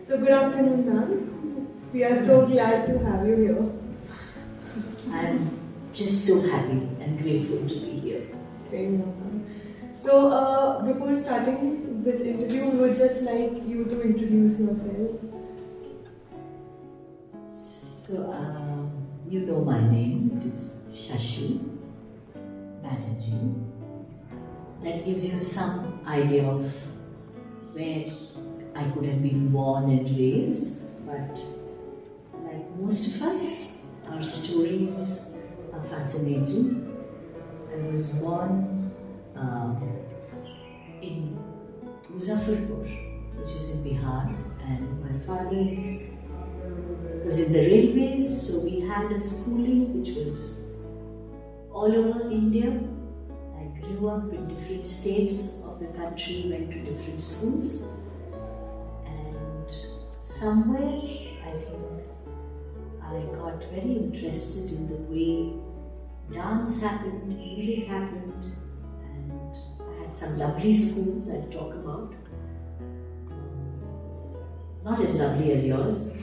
So good afternoon, ma'am. We are so glad to have you here. I'm just so happy and grateful to be here. Same here, ma'am. So before starting this interview, we would just like you to introduce yourself. So, you know my name. It is Shashi Banerjee. That gives you some idea of where I could have been born and raised, but like most of us, our stories are fascinating. I was born in Muzaffarpur, which is in Bihar, and my father's was in the railways, so we had a schooling which was all over India. I grew up in different states of the country, went to different schools, and somewhere I think I got very interested in the way dance happened, music happened, and I had some lovely schools I'll talk about. Not as lovely as yours,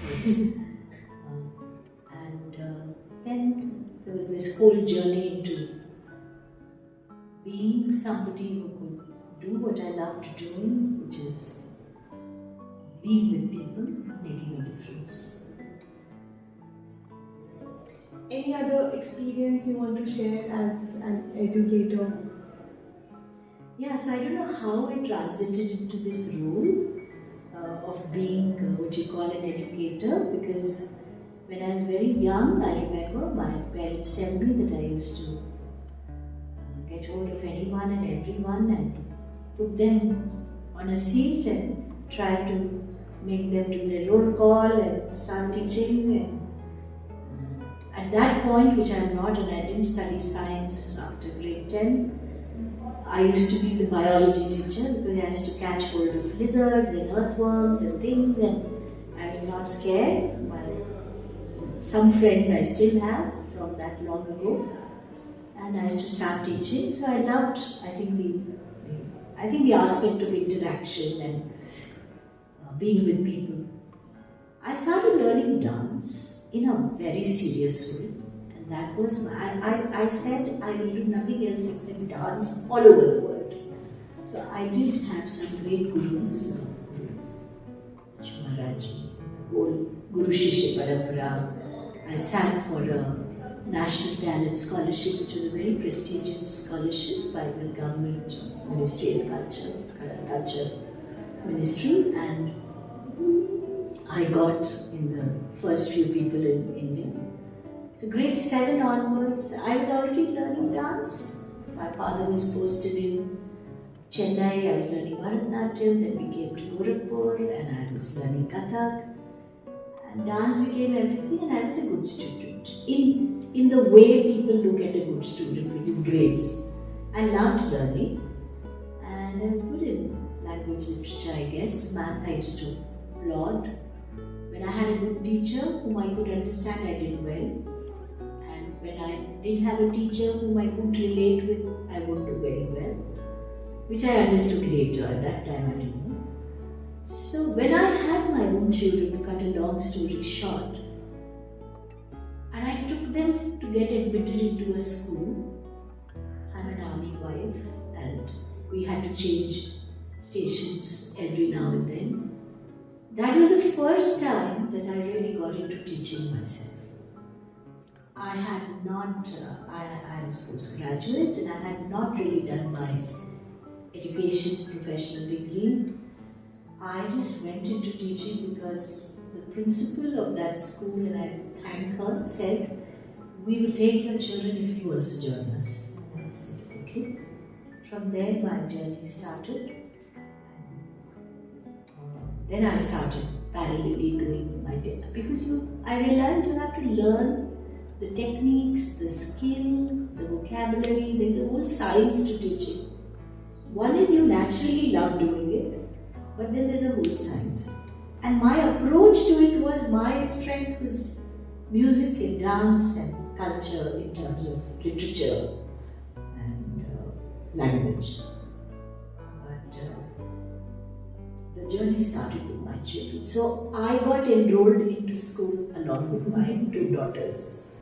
but then there was this whole journey into being somebody who could do what I loved doing, which is being with people, making a difference. Any other experience you want to share as an educator? Yeah, so I don't know how I transited into this role of being what you call an educator, because when I was very young, I remember my parents tell me that I used to get hold of anyone and everyone and put them on a seat and try to make them do their roll call and start teaching. And at that point, which I'm not, and I didn't study science after grade 10, I used to be the biology teacher because I used to catch hold of lizards and earthworms and things, and I was not scared. Some friends I still have from that long ago, and I used to start teaching. So I loved, I think the aspect of interaction and being with people. I started learning dance in a very serious way, and that was I said I will do nothing else except dance all over the world. So I did have some great gurus, Camaraderie, the whole Guru Shishya Parampara. I sang for a National Talent Scholarship, which was a very prestigious scholarship by the government Ministry of Culture Ministry, and I got in the first few people in India. So grade 7 onwards, I was already learning dance. My father was posted in Chennai, I was learning Bharatanatyam, then we came to Gorakhpur and I was learning Kathak. And dance became everything, and I was a good student. In the way people look at a good student, which is grades. I loved learning, and I was good in language literature, I guess. Math I used to plod. When I had a good teacher whom I could understand, I did well. And when I didn't have a teacher whom I could relate with, I would do very well. Which I understood later. At that time I didn't know. So when I had my own children, to cut a long story short, and I took them to get admitted into a school. I'm an army wife and we had to change stations every now and then. That was the first time that I really got into teaching myself. I had not, I was postgraduate and I had not really done my education professional degree. I just went into teaching because the principal of that school, and I thank her, said, "We will take your children if you also join us." And I said, okay. From there my journey started. Then I started parallelly doing my day, because I realized you have to learn the techniques, the skill, the vocabulary. There's a whole science to teaching. One is you naturally love doing it, but then there's a whole science. And my approach to it was, my strength was music and dance and culture in terms of literature and language. But the the journey started with my children. So I got enrolled into school along with my two daughters.